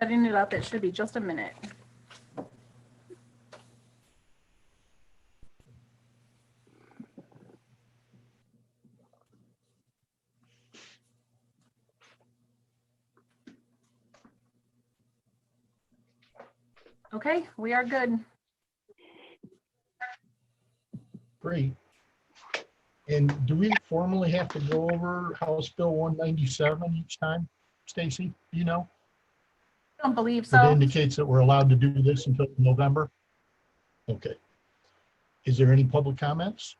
Setting it up, it should be just a minute. Okay, we are good. Great. And do we formally have to go over House Bill 197 each time, Stacy? Do you know? I don't believe It so. indicates that we're allowed to do this until November? Okay. Is there any public comments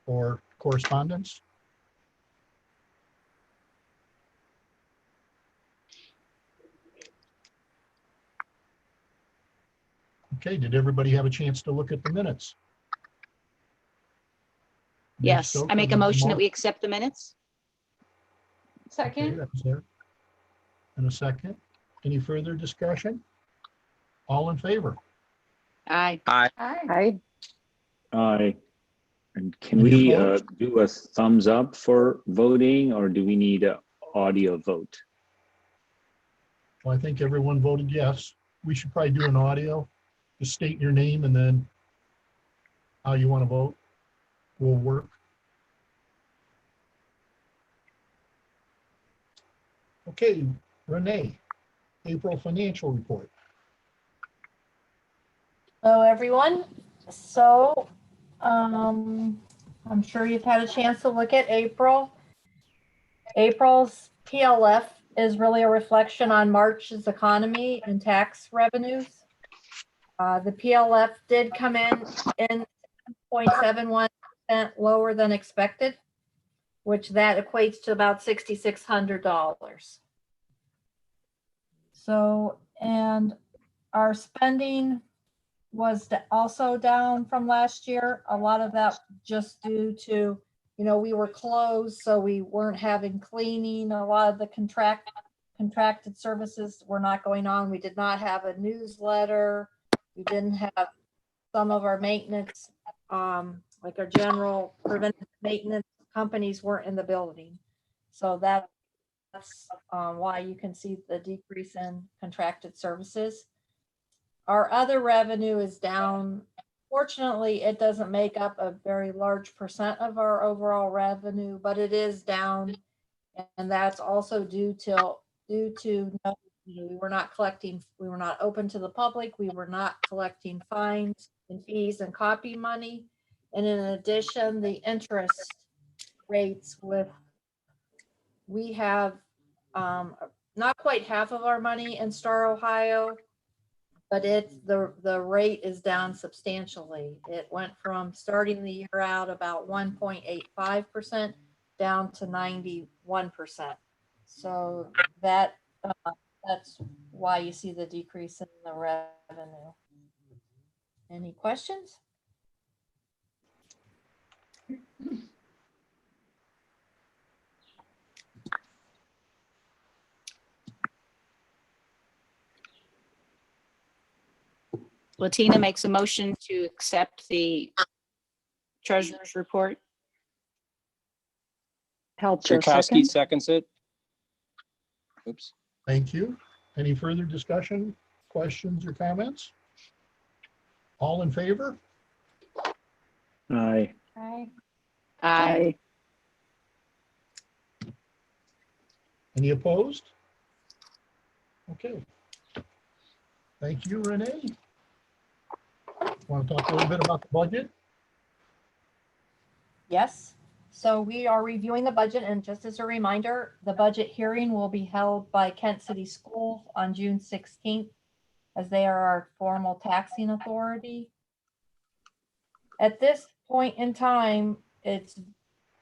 or correspondence? Okay, did everybody have a chance to look at the minutes? Yes, I make a motion that we accept the minutes. Okay, Second. that was there. In a second. Any further discussion? All in favor? Aye. Hi. Aye. And can Any we opposed? do a thumbs up for voting, or do we need an audio vote? Well, I think everyone voted yes. We should probably do an audio. Just state your name and then how you want to vote will work. Okay, Renee, April financial report. Hello, everyone. So, I'm sure you've had a chance to look at April. April's PLF is really a reflection on March's economy and tax revenues. The PLF did come in 0.71% lower than expected, which that equates to about $6,600. So, and our spending was also down from last year. A lot of that just due to, we were closed, so we weren't having cleaning. A lot of the contracted services were not going on. We did not have a newsletter. We didn't have some of our maintenance, like our general preventive maintenance companies weren't in the building. So that's why you can see the decrease in contracted services. Our other revenue is down. Fortunately, it doesn't make up a very large percent of our overall revenue, but it is down. And that's also due to we were not collecting, we were not open to the public. We were not collecting fines and fees and copy money. And in addition, the interest rates we have not quite half of our money in Star, Ohio, but the rate is down substantially. It went from starting the year out about 1.85% down to 91%. So that's why you see the decrease in the revenue. Any questions? Latina makes a motion to accept the treasurer's report. Kirkowski seconds it. Oops. Thank you. Any further discussion, questions, or comments? All in favor? Aye. Aye. Any opposed? Okay. Thank you, Renee. Want to talk a little bit about the budget? Yes. So we are reviewing the budget, and just as a reminder, the budget hearing will be held by Kent City Schools on June 16th, as they are our formal taxing authority. At this point in time, it's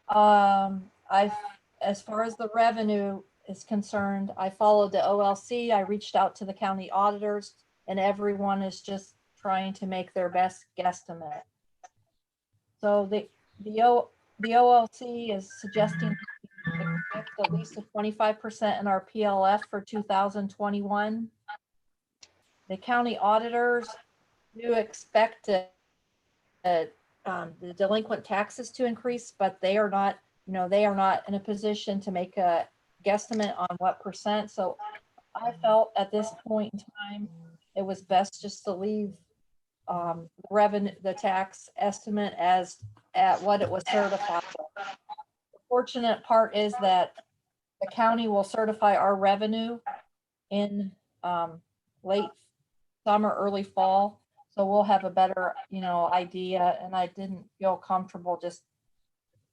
as far as the revenue is concerned, I followed the OLC. I reached out to the county auditors, and everyone is just trying to make their best guesstimate. So the OLC is suggesting at least a 25% in our PLF for 2021. The county auditors do expect the delinquent taxes to increase, but they are not in a position to make a guesstimate on what percent. So I felt at this point in time, it was best just to leave revenue, the tax estimate as at what it was certified. The fortunate part is that the county will certify our revenue in late summer, early fall. So we'll have a better, idea. And I didn't feel comfortable just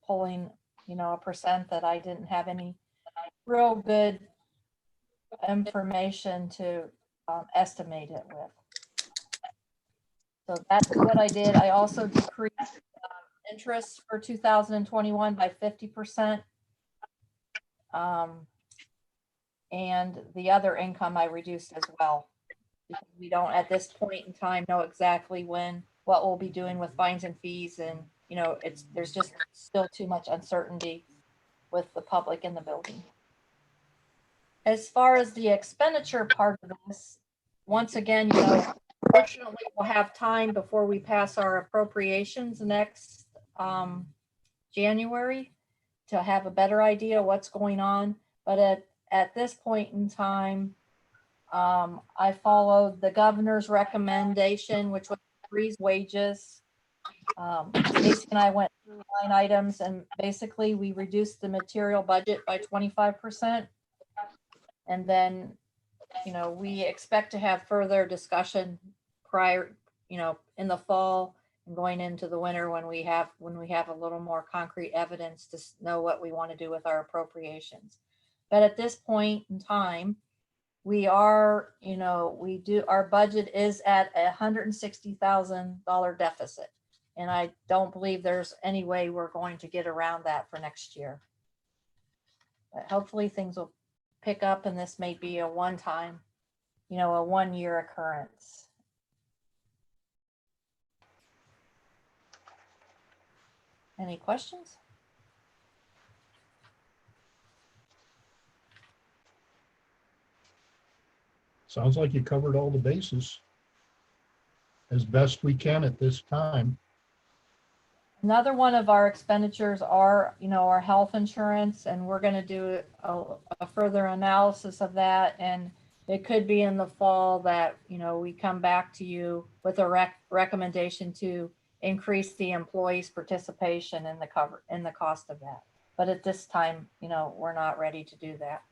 pulling, a percent that I didn't have any real good information to estimate it with. So that's what I did. I also decreased interest for 2021 by 50%. And the other income I reduced as well. Because we don't at this point in time know exactly what we'll be doing with fines and fees, and there's just still too much uncertainty with the public in the building. As far as the expenditure part of this, once again, fortunately we'll have time before we pass our appropriations next January to have a better idea what's going on. But at this point in time, I followed the governor's recommendation, which was freeze wages. Stacy and I went through line items, and basically we reduced the material budget by 25%. And then, we expect to have further discussion prior, in the fall and going into the winter when we have a little more concrete evidence to know what we want to do with our appropriations. But at this point in time, we are, our budget is at $160,000 deficit. And I don't believe there's any way we're going to get around that for next year. But hopefully things will pick up, and this may be a one-time, a one-year occurrence. Any questions? Sounds like you covered all the bases as best we can at this time. Another one of our expenditures are, our health insurance, and we're going to do a further analysis of that. And it could be in the fall that, we come back to you with a recommendation to increase the employees' participation in the cost of that. But at this time, we're not ready to do that.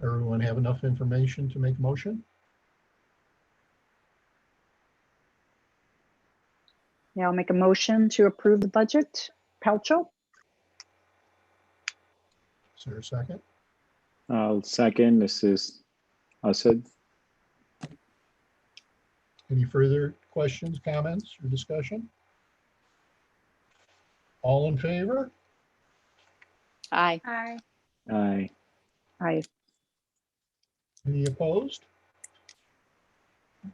Everyone have enough information to make a motion? Yeah, I'll make a motion to approve the budget. Palcho? Is there a second? I'll second. This is Asad. Any further questions, comments, or discussion? All in favor? Aye. Hi. Aye. Aye. Any opposed?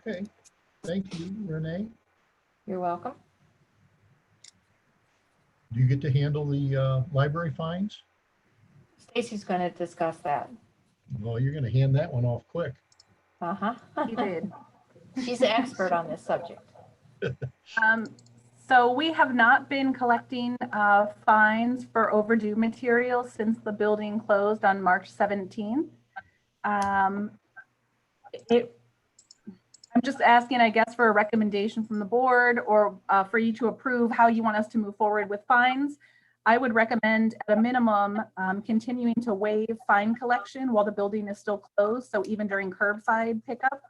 Okay, thank you, Renee. You're welcome. Do you get to handle the library fines? Stacy's going to discuss that. Well, you're going to hand that one off quick. Uh-huh. You did. She's an expert on this subject. So we have not been collecting fines for overdue materials since the building closed on March 17th. I'm just asking, I guess, for a recommendation from the board or for you to approve how you want us to move forward with fines. I would recommend at a minimum continuing to waive fine collection while the building is still closed. So even during curbside pickup,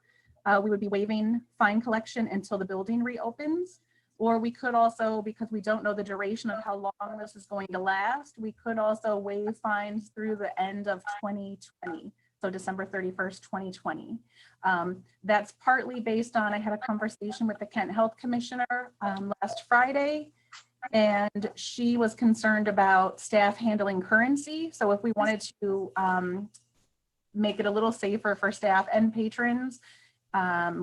we would be waiving fine collection until the building reopens. Or we could also, because we don't know the duration of how long this is going to last, we could also waive fines through the end of 2020. So December 31st, 2020. That's partly based on, I had a conversation with the Kent Health Commissioner last Friday, and she was concerned about staff handling currency. So if we wanted to make it a little safer for staff and patrons,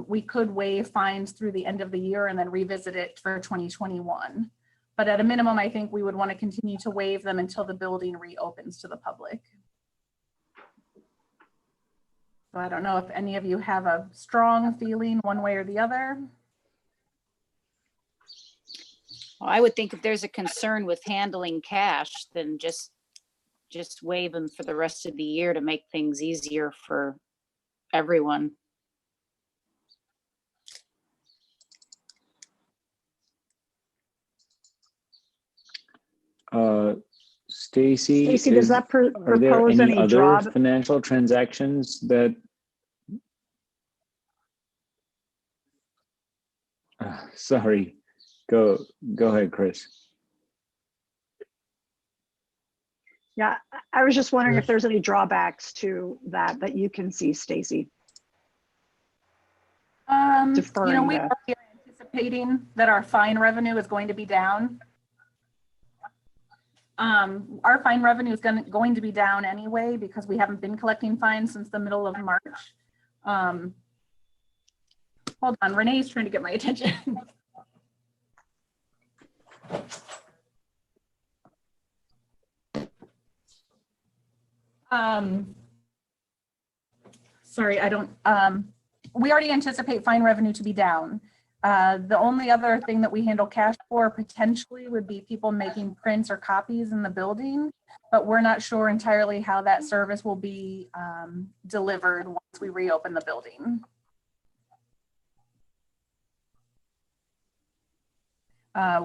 we could waive fines through the end of the year and then revisit it for 2021. But at a minimum, I think we would want to continue to waive them until the building reopens to the public. So I don't know if any of you have a strong feeling one way or the other. Well, I would think if there's a concern with handling cash, then just waive them for the rest of the year to make things easier for everyone. Stacy, Stacy, does that are there propose any any other draw? financial transactions that? Sorry, go ahead, Chris. Yeah, I was just wondering if Chris? there's any drawbacks to that you can see, Stacy. You know, Deferring we the- are anticipating that our fine revenue is going to be down. Our fine revenue is going to be down anyway because we haven't been collecting fines since the middle of March. Hold on, Renee's trying to get my attention. Sorry, I don't, we already anticipate fine revenue to be down. The only other thing that we handle cash for potentially would be people making prints or copies in the building, but we're not sure entirely how that service will be delivered once we reopen the building.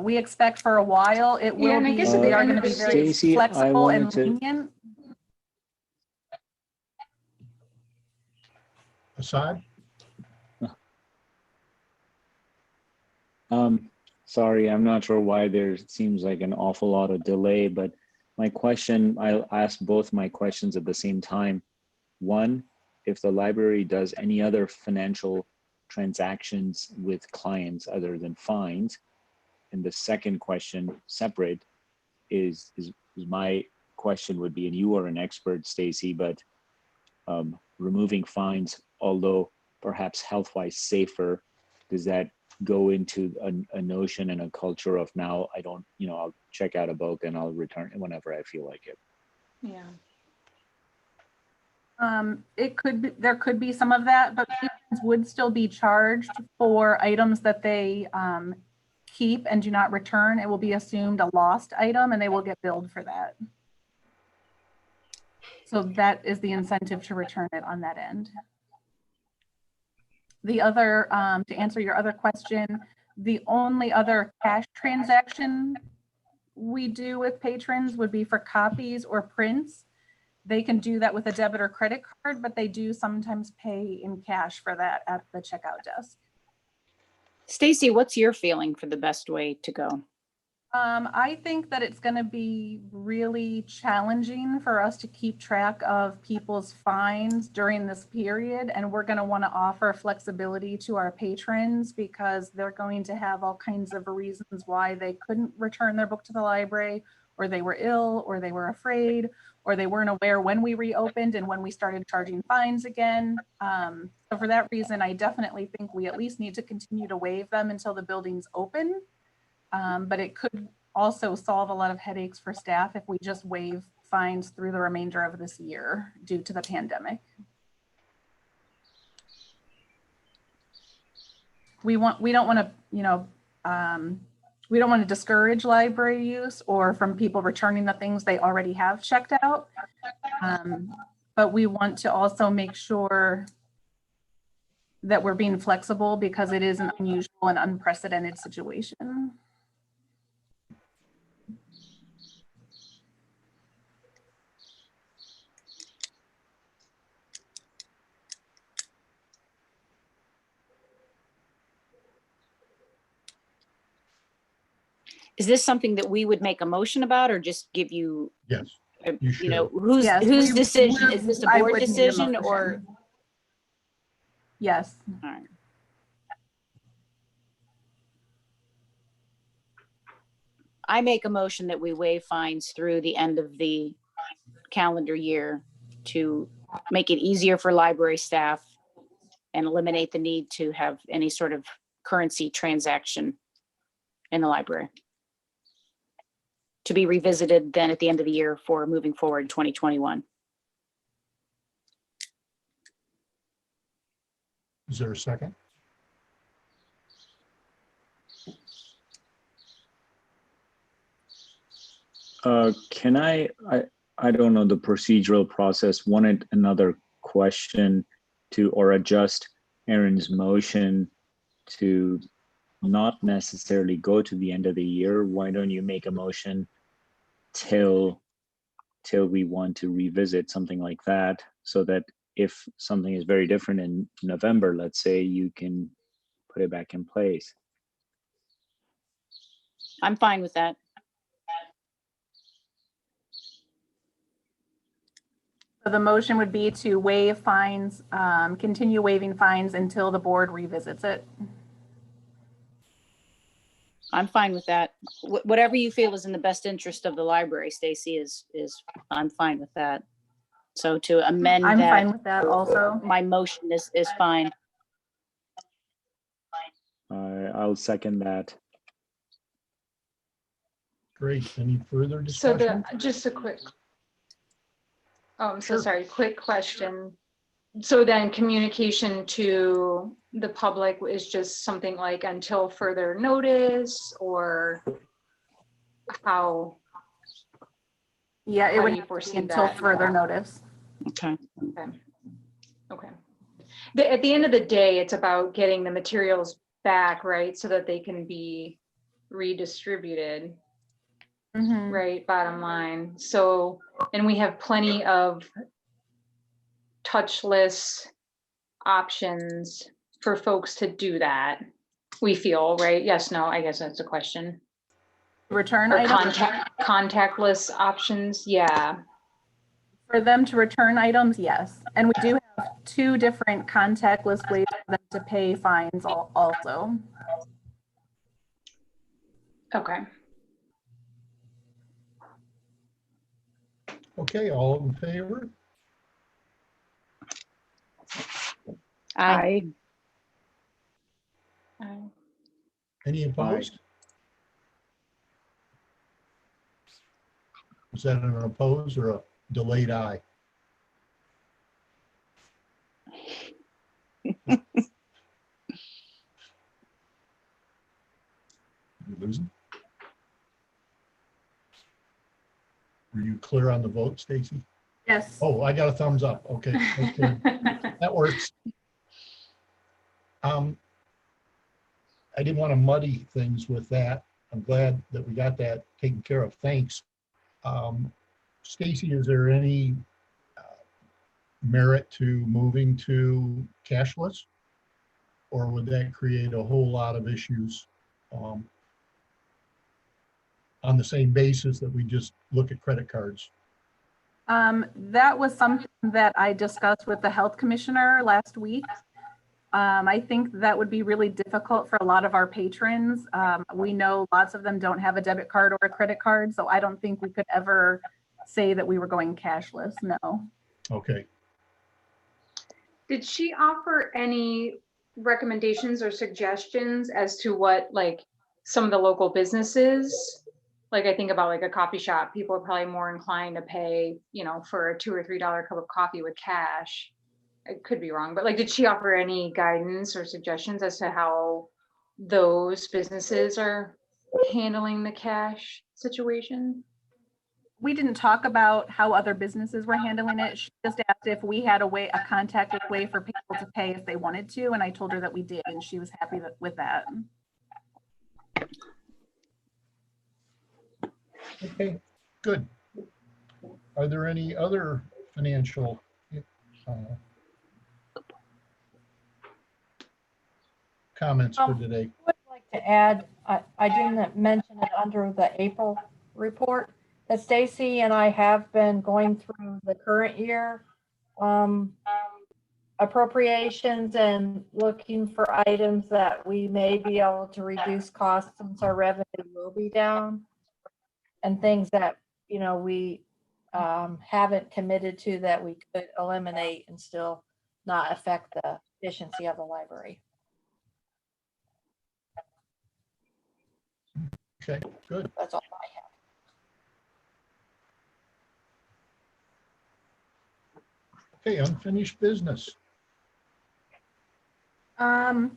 We expect for a while it will and I be, guess they at are the going to end be of the very Stacy, I flexible and wanted to- lenient. Assad? Sorry, I'm not sure why there seems like an awful lot of delay, but my question, I'll ask both my questions at the same time. One, if the library does any other financial transactions with clients other than fines. And the second question, separate, is my question would be, and you are an expert, Stacy, but removing fines, although perhaps health-wise safer, does that go into a notion and a culture of now I don't, I'll check out a book and I'll return it whenever I feel like it. Yeah. It could be, there could be some of that, but patrons would still be charged for items that they keep and do not return. It will be assumed a lost item and they will get billed for that. So that is the incentive to return it on that end. The other, to answer your other question, the only other cash transaction we do with patrons would be for copies or prints. They can do that with a debit or credit card, but they do sometimes pay in cash for that at the checkout desk. Stacy, what's your feeling for the best way to go? I think that it's going to be really challenging for us to keep track of people's fines during this period. And we're going to want to offer flexibility to our patrons because they're going to have all kinds of reasons why they couldn't return their book to the library, or they were ill, or they were afraid, or they weren't aware when we reopened and when we started charging fines again. So for that reason, I definitely think we at least need to continue to waive them until the building's open. But it could also solve a lot of headaches for staff if we just waive fines through the remainder of this year due to the pandemic. We don't want to, we don't want to discourage library use or from people returning the things they already have checked out. But we want to also make sure that we're being flexible because it is an unusual and unprecedented situation. Is this something that we would make a motion about or just give you, Yes. you You know, should. whose Yes, whose we decision? would- Is this a I board would need a decision motion. or? Yes. All right. I make a motion that we waive fines through the end of the calendar year to make it easier for library staff and eliminate the need to have any sort of currency transaction in the library. to be revisited then at the end of the year for moving forward in 2021. Is there a second? Can I don't know the procedural process, wanted another question to, or adjust Aaron's motion to not necessarily go to the end of the year. Why don't you make a motion till we want to revisit something like that, so that if something is very different in November, let's say, you can put it back in place. I'm fine with that. So the motion would be to waive fines, continue waiving fines until the board revisits it. I'm fine with that. Whatever you feel is in the best interest of the library, Stacy, is I'm fine with that. So to amend I'm that, fine with that also. my motion is fine. I'll second that. Great. Any further So discussion? just a quick, oh, I'm so Sure. sorry, quick question. So then communication to the public is just something like until further notice, or how Yeah, it do would you have to foresee be until that? further notice. Okay. Okay. At the end of the day, it's about getting the materials back, right? So that they can be redistributed, Mhm. right? Bottom line. So, and we have plenty of touchless options for folks to do that. We feel, right? Yes, no, I guess that's a question. Return Or items, contactless options, yeah. for them to return items, yes. And we do have 2 different contactless ways for them to pay fines also. Okay. Okay, all in favor? I Any opposed? Is that an opposed or a delayed aye? You losing? Were you clear on the vote, Stacy? Yes. Oh, I got a thumbs up. Okay, okay, that works. I didn't want to muddy things with that. I'm glad that we got that taken care of. Thanks. Stacy, is there any merit to moving to cashless? Or would that create a whole lot of issues on the same basis that we just look at credit cards? That was something that I discussed with the health commissioner last week. I think that would be really difficult for a lot of our patrons. We know lots of them don't have a debit card or a credit card, so I don't think we could ever say that we were going cashless, no. Okay. Did she offer any recommendations or suggestions as to what, like, some of the local businesses, like I think about like a coffee shop, people are probably more inclined to pay, you know, for a $2 or $3 cup of coffee with cash. I could be wrong, but like, did she offer any guidance or suggestions as to how those businesses are handling the cash situation? We didn't talk about how other businesses were handling it. She just asked if we had a contactless way for people to pay if they wanted to, and I told her that we did, and she was happy with that. Okay, good. Are there any other financial comments for today? I would like to add, I didn't mention it under the April report, that Stacy and I have been going through the current year appropriations and looking for items that we may be able to reduce costs since our revenue will be down, and things that, you know, we haven't committed to that we could eliminate and still not affect the efficiency of the library. Okay, good. That's all I have. Okay, unfinished business. I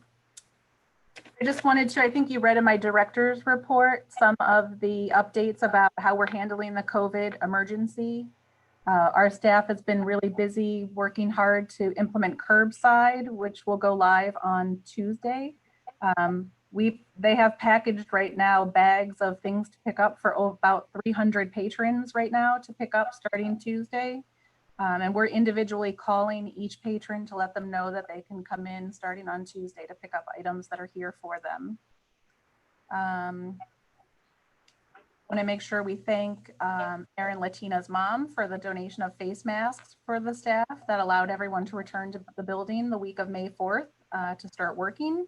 just wanted to, I think you read in my director's report, some of the updates about how we're handling the COVID emergency. Our staff has been really busy working hard to implement curbside, which will go live on Tuesday. They have packaged right now bags of things to pick up for about 300 patrons right now to pick up starting Tuesday. And we're individually calling each patron to let them know that they can come in starting on Tuesday to pick up items that are here for them. Want to make sure we thank Erin Latina's mom for the donation of face masks for the staff that allowed everyone to return to the building the week of May 4th to start working.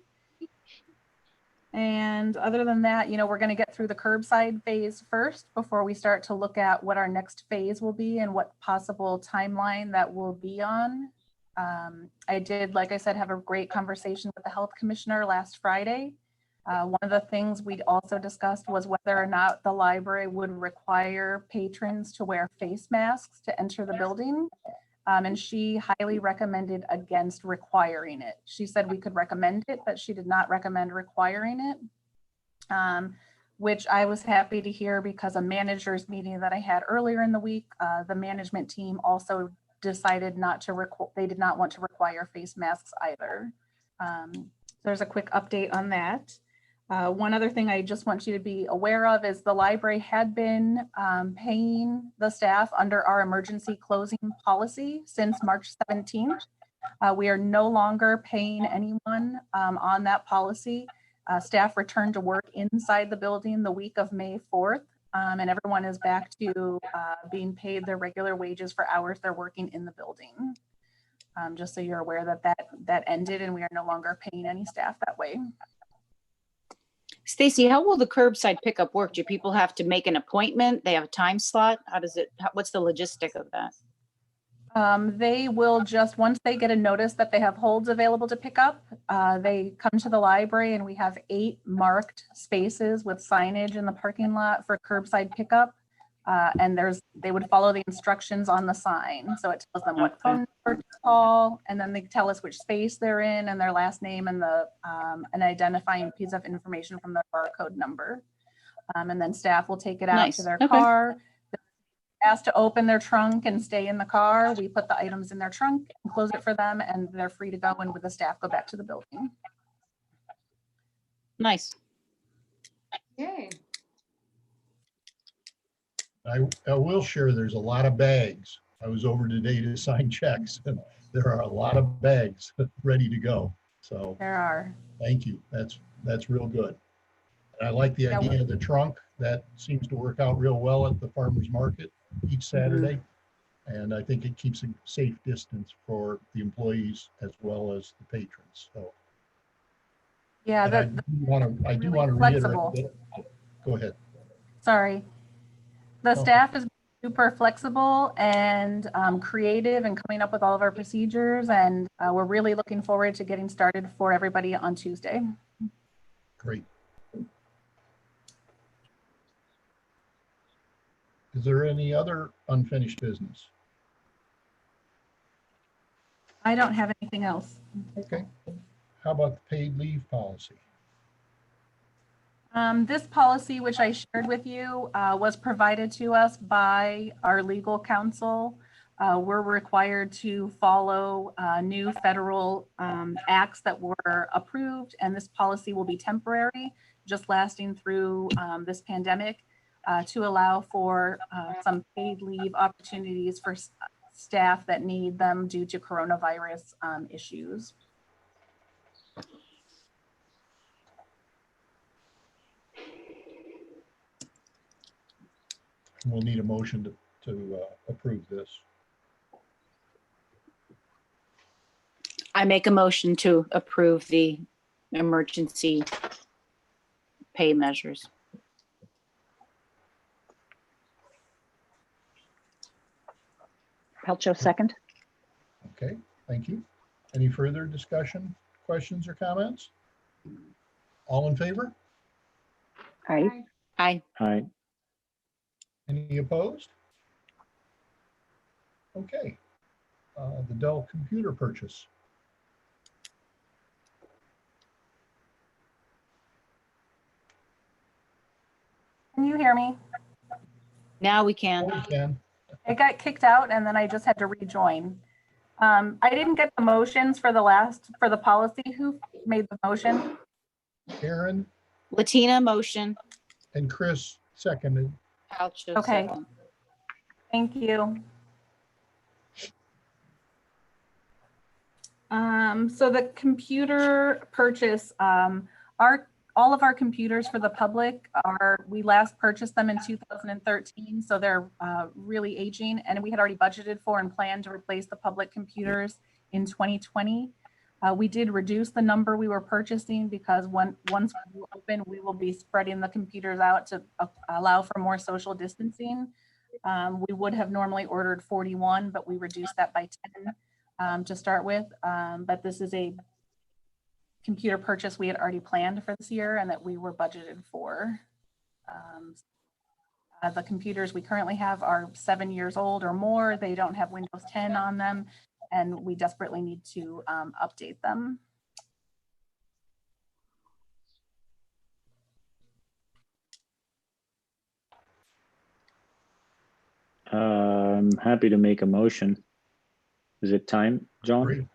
And other than that, you know, we're going to get through the curbside phase first before we start to look at what our next phase will be and what possible timeline that will be on. I did, like I said, have a great conversation with the health commissioner last Friday. One of the things we'd also discussed was whether or not the library would require patrons to wear face masks to enter the building. And she highly recommended against requiring it. She said we could recommend it, but she did not recommend requiring it, which I was happy to hear because a managers meeting that I had earlier in the week, the management team also decided not to they did not want to require face masks either. There's a quick update on that. One other thing I just want you to be aware of is the library had been paying the staff under our emergency closing policy since March 17th. We are no longer paying anyone on that policy. Staff returned to work inside the building the week of May 4th, and everyone is back to being paid their regular wages for hours they're working in the building. Just so you're aware that ended and we are no longer paying any staff that way. Stacy, how will the curbside pickup work? Do people have to make an appointment? They have a time slot? How does it, what's the logistic of that? They will just, once they get a notice that they have holds available to pick up, they come to the library and we have 8 marked spaces with signage in the parking lot for curbside pickup. And they would follow the instructions on the sign. So it tells them what phone number to call, and then they tell us which space they're in and their last name and an identifying piece of information from their barcode number. And then staff will take it out to their car. They're asked to open their trunk and stay in the car. We put the items in their trunk and close it for them, and they're free to go, and with the staff go back to the building. Nice. Yay. I will share there's a lot of bags. I was over today to sign checks and there are a lot of bags ready to go. So There are. thank you. That's real good. And I like the idea of the trunk. That seems to work out real well at the farmer's market each Saturday. And I think it keeps a safe distance for the employees as well as the patrons. So Yeah, I do want to reiterate that. Go ahead. Sorry. The staff is super flexible and creative and coming up with all of our procedures, and we're really looking forward to getting started for everybody on Tuesday. Great. Is there any other unfinished business? I don't have anything else. Okay. How about the paid leave policy? This policy, which I shared with you, was provided to us by our legal counsel. We're required to follow new federal acts that were approved, and this policy will be temporary, just lasting through this pandemic to allow for some paid leave opportunities for staff that need them due to coronavirus issues. We'll need a motion to approve this. I make a motion to approve the emergency pay measures. Pelcho, second. Okay, thank you. Any further discussion, questions, or comments? All in favor? Aye. Aye. Aye. Any opposed? Okay. the Dell computer purchase. Can you hear me? Now we Oh, can. we can. I got kicked out and then I just had to rejoin. I didn't get the motions for the policy. Who made the motion? Aaron Latina motion. and Chris seconded. Couch Okay. second. Thank you. So the computer purchase, all of our computers for the public we last purchased them in 2013, so they're really aging, and we had already budgeted for and planned to replace the public computers in 2020. We did reduce the number we were purchasing because once we open, we will be spreading the computers out to allow for more social distancing. We would have normally ordered 41, but we reduced that by 10 to start with. But this is a computer purchase we had already planned for this year and that we were budgeted for. The computers we currently have are 7 years old or more. They don't have Windows 10 on them, and we desperately need to update them. I'm happy to make a motion. Is it time, John? Great.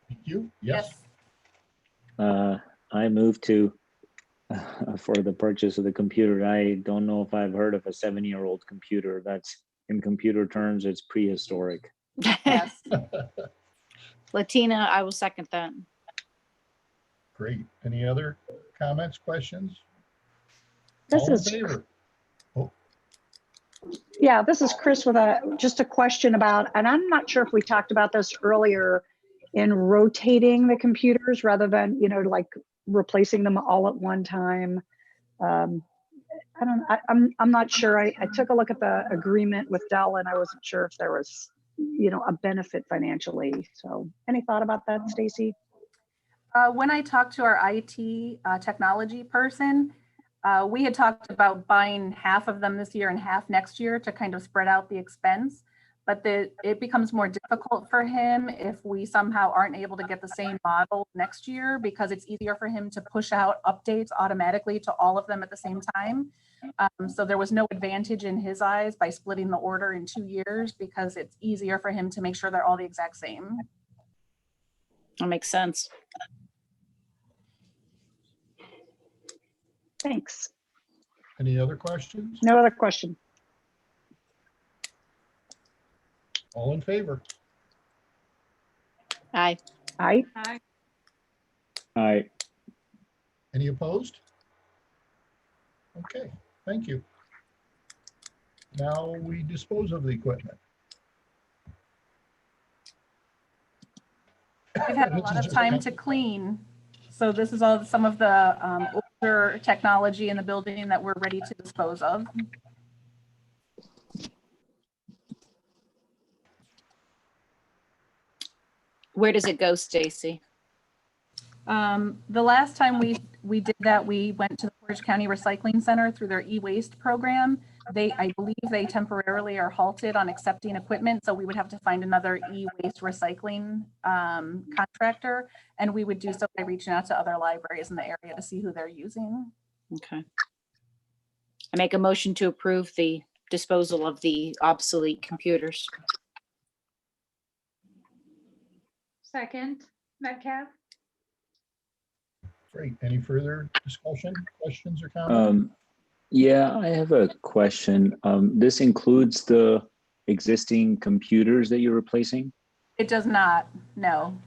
Thank you. Yes. I move to for the purchase of the computer. I don't know if I've heard of a 7-year-old computer. That's, in computer terms, it's prehistoric. Yes. Latina, I will second that. Great. Any other comments, questions? This All in is, favor? yeah, this is Chris with just a question about, and I'm not sure if we talked about this earlier, in rotating the computers rather than, like replacing them all at one time. I'm not sure. I took a look at the agreement with Dell and I wasn't sure if there was, a benefit financially. So any thought about that, Stacy? When I talked to our IT technology person, we had talked about buying half of them this year and half next year to kind of spread out the expense. But it becomes more difficult for him if we somehow aren't able to get the same model next year, because it's easier for him to push out updates automatically to all of them at the same time. So there was no advantage in his eyes by splitting the order in 2 years, because it's easier for him to make sure they're all the exact same. That makes sense. Thanks. Any other questions? No other question. All in favor? Aye. Aye. Aye. Any opposed? Okay, thank you. Now we dispose of the equipment. We've had a lot of time to clean. So this is all some of the older technology in the building that we're ready to dispose of. Where does it go, Stacy? The last time we did that, we went to the Portage County Recycling Center through their e-waste program. I believe they temporarily are halted on accepting equipment, so we would have to find another e-waste recycling contractor, and we would do so by reaching out to other libraries in the area to see who they're using. Okay. I make a motion to approve the disposal of the obsolete computers. Second, Metcalf. Great. Any further discussion, questions, or comments? Yeah, I have a question. This includes the existing computers that you're replacing? It does not, no.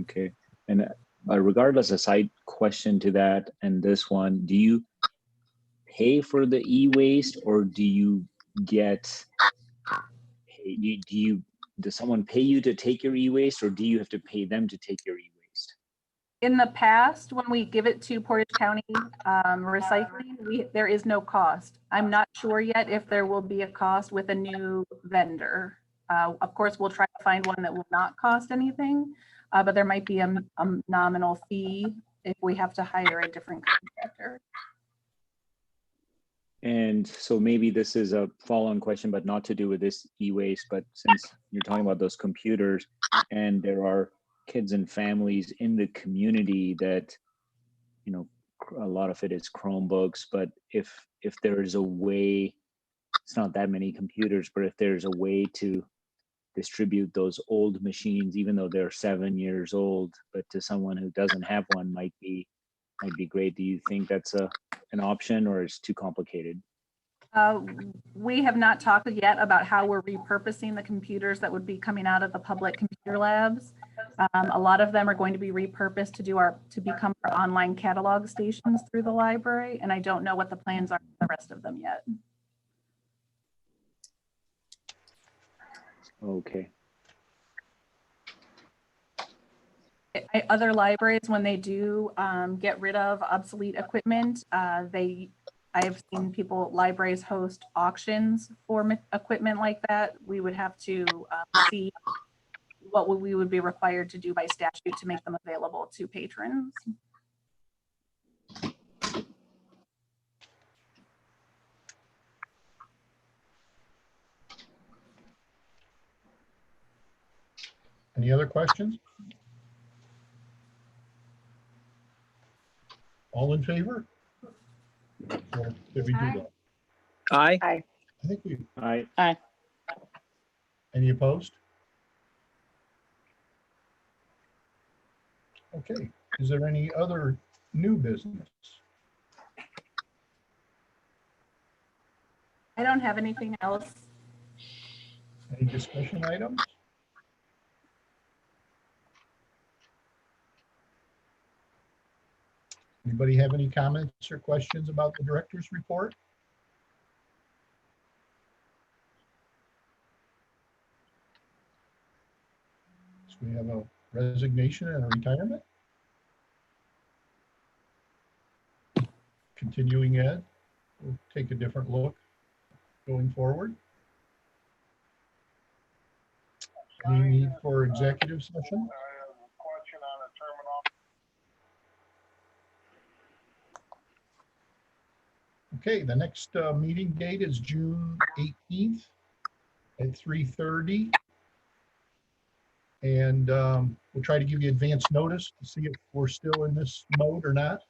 Okay. And regardless, a side question to that and this one, do you pay for the e-waste, or do you get, does someone pay you to take your e-waste, or do you have to pay them to take your e-waste? In the past, when we give it to Portage County Recycling, there is no cost. I'm not sure yet if there will be a cost with a new vendor. Of course, we'll try to find one that will not cost anything, but there might be a nominal fee if we have to hire a different contractor. And so maybe this is a follow-on question, but not to do with this e-waste, but since you're talking about those computers and there are kids and families in the community that, you know, a lot of it is Chromebooks, but if there is a way, it's not that many computers, but if there's a way to distribute those old machines, even though they're 7 years old, but to someone who doesn't have one might be great. Do you think that's an option, or it's too complicated? We have not talked yet about how we're repurposing the computers that would be coming out of the public computer labs. A lot of them are going to be repurposed to become our online catalog stations through the library, and I don't know what the plans are for the rest of them yet. Okay. Other libraries, when they do get rid of obsolete equipment, I have seen libraries host auctions for equipment like that. We would have to see what we would be required to do by statute to make them available to patrons. Any other questions? All in favor? Or did we do that? Aye. Aye. I think we, Aye. any opposed? Okay, is there any other new business? I don't have anything else. Any discussion items? Anybody have any comments or questions about the director's report? So we have a resignation and a retirement. Continuing ed, we'll take a different look going forward. Any need for executive session? Okay, the next meeting date is June 18th at 3:30. And we'll try to give you advance notice to see if we're still in this mode or not.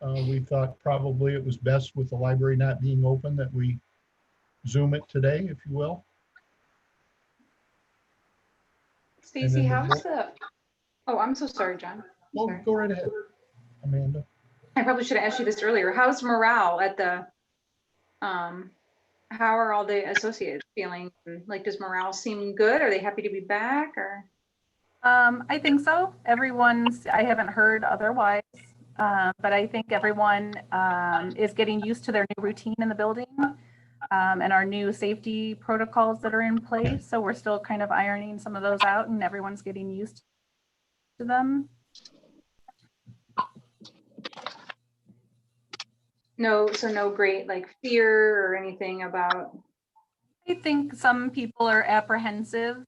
We thought probably it was best with the library not being open that we Zoom it today, if you will. Stacy, then how's the, oh, I'm so sorry, John. Well, Sorry. go right ahead, Amanda. I probably should have asked you this earlier. How's morale at the, how are all the associates feeling? Like, does morale seem good? Are they happy to be back, or? I think so. I haven't heard otherwise, but I think everyone is getting used to their new routine in the building and our new safety protocols that are in place. So we're still kind of ironing some of those out, and everyone's getting used to them. No, so no great like fear or anything about. I think some people are apprehensive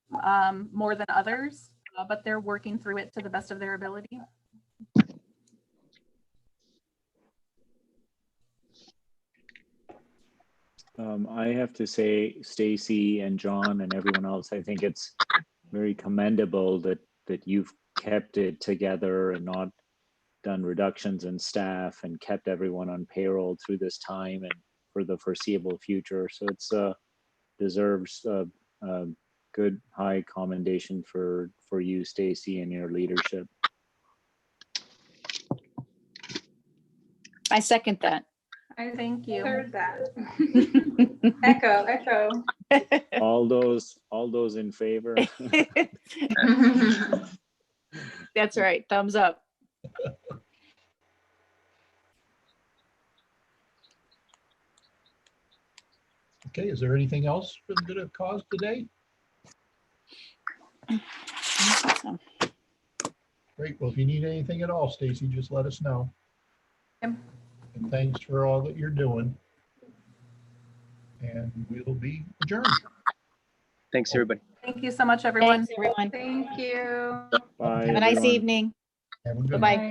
more than others, but they're working through it to the best of their ability. I have to say, Stacy and John and everyone else, I think it's very commendable that you've kept it together and not done reductions in staff and kept everyone on payroll through this time and for the foreseeable future. So it's deserves a good high commendation for you, Stacy, and your leadership. I second that. I Thank you. heard that. Echo. All those in favor. That's right. Thumbs up. Okay, is there anything else for the good of cause today? Great. Well, if you need anything at all, Stacy, just let us know. Yep. And thanks for all that you're doing. And we'll be adjourned. Thanks, everybody. Thank you so much, everyone. Thanks, everyone. Thank you. Bye, Have a nice everyone. evening. Have a good Bye-bye. night.